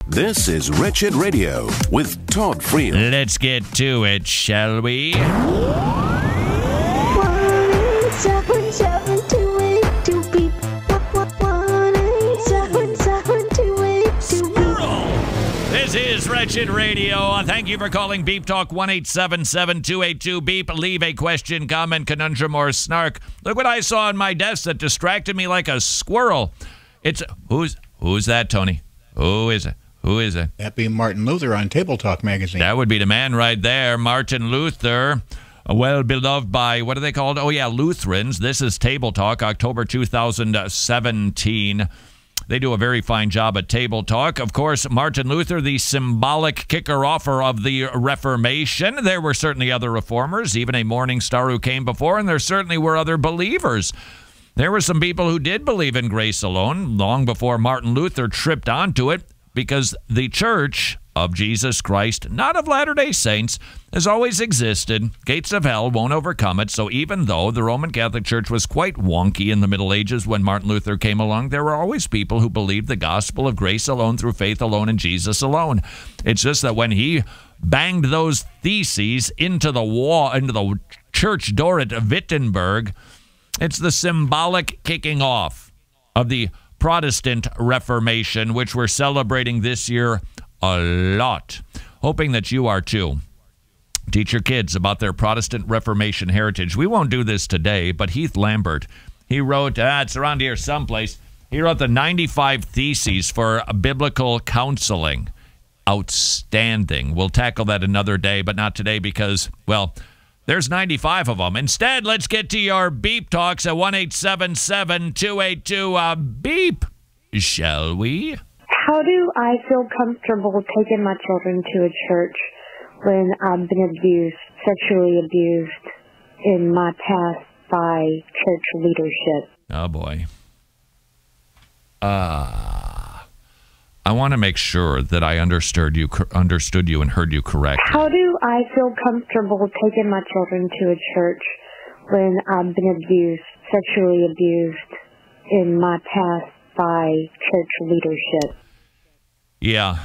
This is Wretched Radio with Todd Friel. Let's get to it, shall we? 1-877-282 beep. 1-877-282 beep. This is Wretched Radio. Thank you for calling Beep Talk 1-877-282-BEEP. Leave a question, comment, conundrum, or snark. Look what I saw on my desk that distracted me like a squirrel. It's who's that, Tony? Who is it? Who is it? That'd be Martin Luther on Table Talk magazine. That would be the man right there, Martin Luther. Well beloved by, what are they called? Oh, yeah, Lutherans. This is Table Talk, October 2017. They do a very fine job at Table Talk. Of course, Martin Luther, the symbolic kicker-offer of the Reformation. There were certainly other reformers, even a morning star who came before, and there certainly were other believers. There were some people who did believe in grace alone long before Martin Luther tripped onto it, because the Church of Jesus Christ, not of Latter-day Saints, has always existed. Gates of hell won't overcome it. So even though the Roman Catholic Church was quite wonky in the Middle Ages when Martin Luther came along, there were always people who believed the gospel of grace alone, through faith alone, in Jesus alone. It's just that when he banged those theses into the wall, into the church door at Wittenberg, it's the symbolic kicking off of the Protestant Reformation, which we're celebrating this year a lot, hoping that you are too. Teach your kids about their Protestant Reformation heritage. We won't do this today, but Heath Lambert, he wrote, it's around here someplace, he wrote the 95 Theses for Biblical Counseling. Outstanding. We'll tackle that another day, but not today because, well, there's 95 of them. Instead, let's get to your Beep Talks at 1-877-282-BEEP, shall we? How do I feel comfortable taking my children to a church when I've been abused, sexually abused in my past by church leadership? Oh, boy. I want to make sure that I understood you and heard you correctly. How do I feel comfortable taking my children to a church when I've been abused, sexually abused in my past by church leadership? Yeah.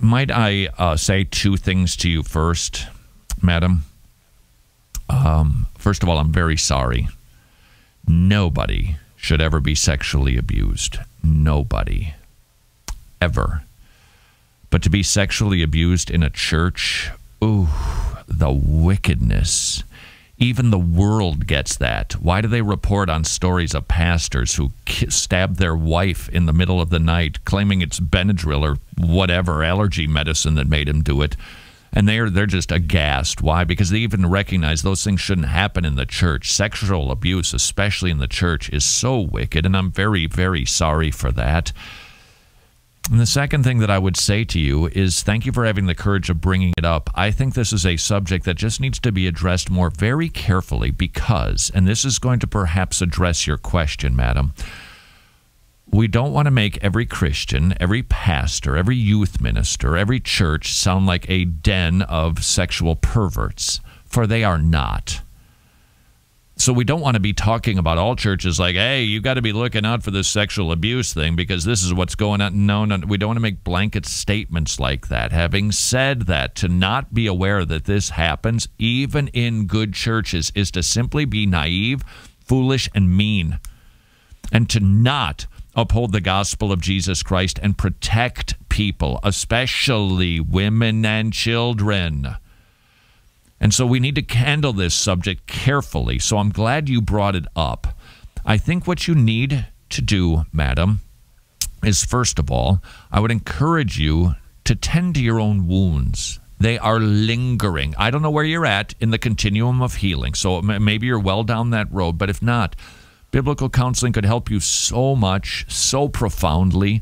Might I say two things to you first, madam? First of all, I'm very sorry. Nobody should ever be sexually abused. Nobody. Ever. But to be sexually abused in a church, ooh, the wickedness. Even the world gets that. Why do they report on stories of pastors who stabbed their wife in the middle of the night, claiming it's Benadryl or whatever, allergy medicine that made him do it? And they're just aghast. Why? Because they even recognize those things shouldn't happen in the church. Sexual abuse, especially in the church, is so wicked, and I'm very, very sorry for that. And the second thing that I would say to you is thank you for having the courage of bringing it up. I think this is a subject that just needs to be addressed more very carefully because, and this is going to perhaps address your question, madam, we don't want to make every Christian, every pastor, every youth minister, every church sound like a den of sexual perverts, for they are not. So we don't want to be talking about all churches like, hey, you got to be looking out for this sexual abuse thing because this is what's going on. No, we don't want to make blanket statements like that. Having said that, to not be aware that this happens, even in good churches, is to simply be naive, foolish, and mean, and to not uphold the gospel of Jesus Christ and protect people, especially women and children. And so we need to handle this subject carefully. So I'm glad you brought it up. I think what you need to do, madam, is first of all, I would encourage you to tend to your own wounds. They are lingering. I don't know where you're at in the continuum of healing. So maybe you're well down that road, but if not, biblical counseling could help you so much, so profoundly.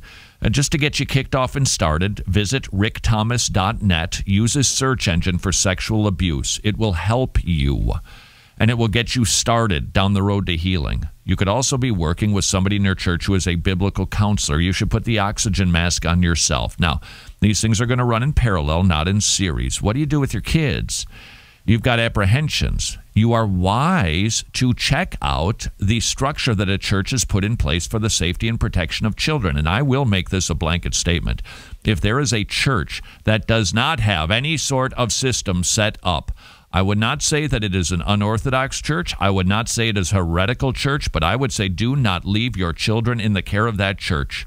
Just to get you kicked off and started, visit rickthomas.net. Use a search engine for sexual abuse. It will help you, and it will get you started down the road to healing. You could also be working with somebody in your church who is a biblical counselor. You should put the oxygen mask on yourself. Now, these things are going to run in parallel, not in series. What do you do with your kids? You've got apprehensions. you are wise to check out the structure that a church has put in place for the safety and protection of children. And I will make this a blanket statement. If there is a church that does not have any sort of system set up, I would not say that it is an unorthodox church. I would not say it is a heretical church, but I would say do not leave your children in the care of that church.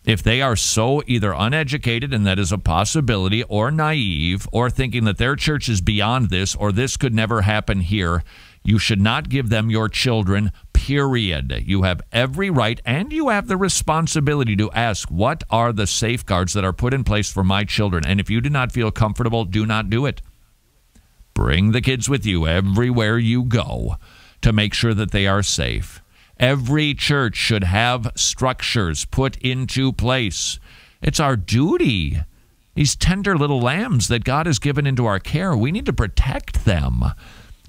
If they are so either uneducated, and that is a possibility, or naive, or thinking that their church is beyond this, or this could never happen here, you should not give them your children, period. You have every right, and you have the responsibility to ask, what are the safeguards that are put in place for my children? And if you do not feel comfortable, do not do it. Bring the kids with you everywhere you go to make sure that they are safe. Every church should have structures put into place. It's our duty. These tender little lambs that God has given into our care, we need to protect them.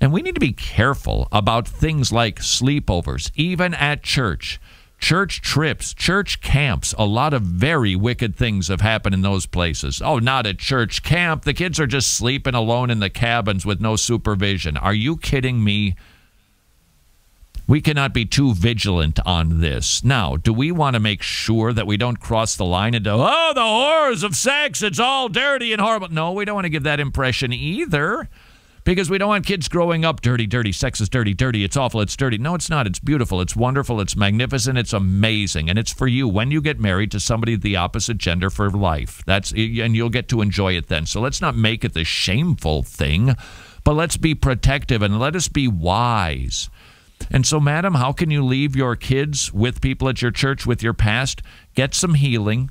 And we need to be careful about things like sleepovers, even at church. Church trips, church camps, a lot of very wicked things have happened in those places. Oh, not at church camp. The kids are just sleeping alone in the cabins with no supervision. Are you kidding me? We cannot be too vigilant on this. Now, do we want to make sure that we don't cross the line into, oh, the horrors of sex, it's all dirty and horrible? No, we don't want to give that impression either, because we don't want kids growing up dirty, dirty, sex is dirty, dirty, it's awful, it's dirty. No, it's not. It's beautiful, it's wonderful, it's magnificent, it's amazing, and it's for you when you get married to somebody of the opposite gender for life. And you'll get to enjoy it then. So let's not make it the shameful thing, but let's be protective and let us be wise. And so, madam, how can you leave your kids with people at your church with your past? Get some healing.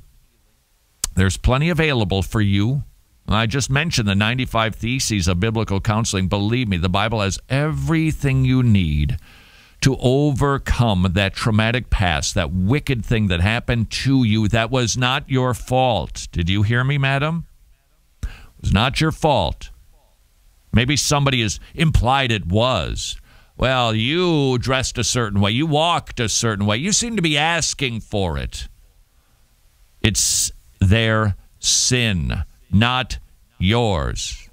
There's plenty available for you. I just mentioned the 95 Theses of Biblical Counseling. Believe me, the Bible has everything you need to overcome that traumatic past, that wicked thing that happened to you that was not your fault. Did you hear me, madam? It was not your fault. Maybe somebody has implied it was. Well, you dressed a certain way. You walked a certain way. You seem to be asking for it. It's their sin, not yours.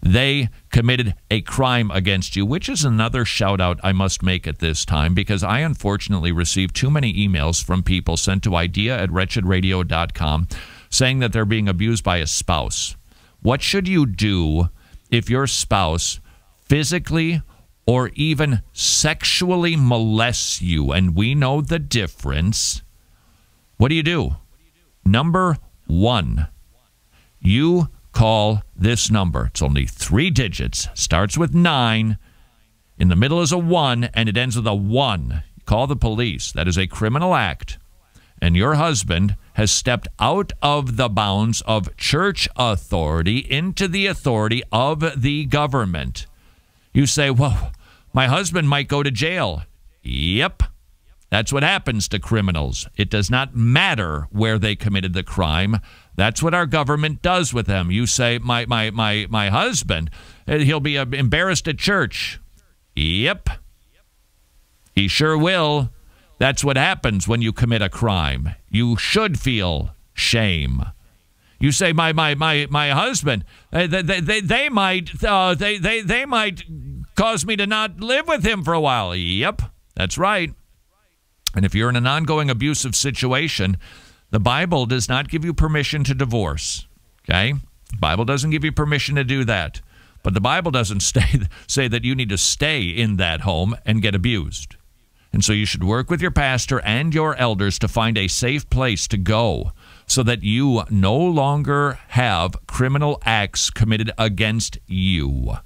They committed a crime against you, which is another shout out I must make at this time, because I unfortunately received too many emails from people sent to idea@wretchedradio.com saying that they're being abused by a spouse. What should you do if your spouse physically or even sexually molests you? And we know the difference. What do? Number one, you call this number. It's only 3 digits. Starts with 9. In the middle is a 1, and it ends with a 1. You call the police. That is a criminal act. And your husband has stepped out of the bounds of church authority into the authority of the government. You say, well, my husband might go to jail. Yep. That's what happens to criminals. It does not matter where they committed the crime. That's what our government does with them. You say, my husband, he'll be embarrassed at church. Yep. He sure will. That's what happens when you commit a crime. You should feel shame. You say, my husband, they might cause me to not live with him for a while. Yep, that's right. And if you're in an ongoing abusive situation, the Bible does not give you permission to divorce. Okay? The Bible doesn't give you permission to do that. But the Bible doesn't say that you need to stay in that home and get abused. And so you should work with your pastor and your elders to find a safe place to go so that you no longer have criminal acts committed against you.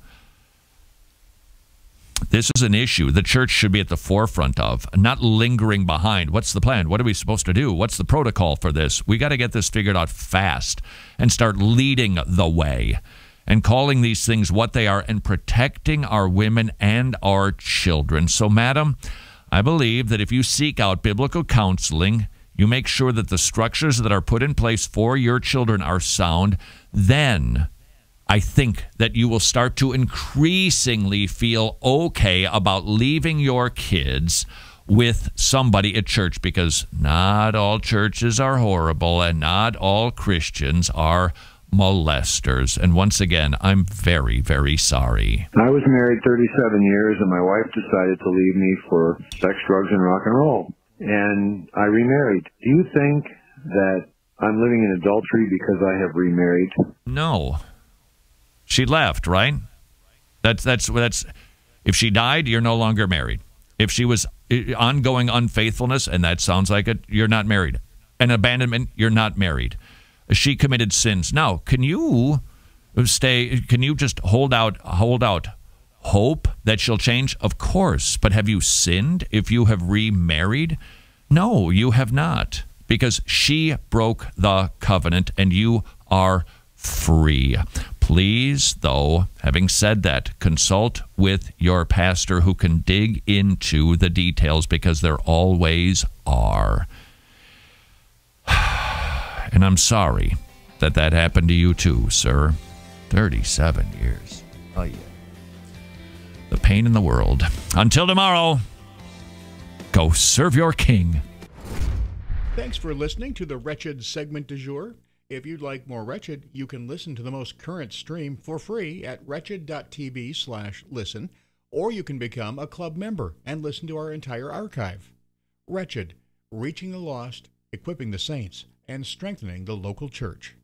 This is an issue the church should be at the forefront of, not lingering behind. What's the plan? What are we supposed to do? What's the protocol for this? We got to get this figured out fast and start leading the way and calling these things what they are and protecting our women and our children. So, madam, I believe that if you seek out biblical counseling, you make sure that the structures that are put in place for your children are sound, then I think that you will start to increasingly feel okay about leaving your kids with somebody at church, because not all churches are horrible and not all Christians are molesters. And once again, I'm very, very sorry. I was married 37 years, and my wife decided to leave me for sex, drugs, and rock and roll. And I remarried. Do you think that I'm living in adultery because I have remarried? No. She left, right? That's if she died, you're no longer married. If she was ongoing unfaithfulness, and that sounds like it, you're not married. An abandonment, you're not married. She committed sins. Now, can you just hold out hope that she'll change? Of course. But have you sinned if you have remarried? No, you have not. Because she broke the covenant and you are free. Please, though, having said that, consult with your pastor who can dig into the details, because there always are. And I'm sorry that happened to you too, sir. 37 years. Oh, yeah. The pain in the world. Until tomorrow, go serve your king. Thanks for listening to the Wretched segment du jour. If you'd like more Wretched, you can listen to the most current stream for free at wretched.tv/listen, or you can become a club member and listen to our entire archive. Wretched, reaching the lost, equipping the saints, and strengthening the local church.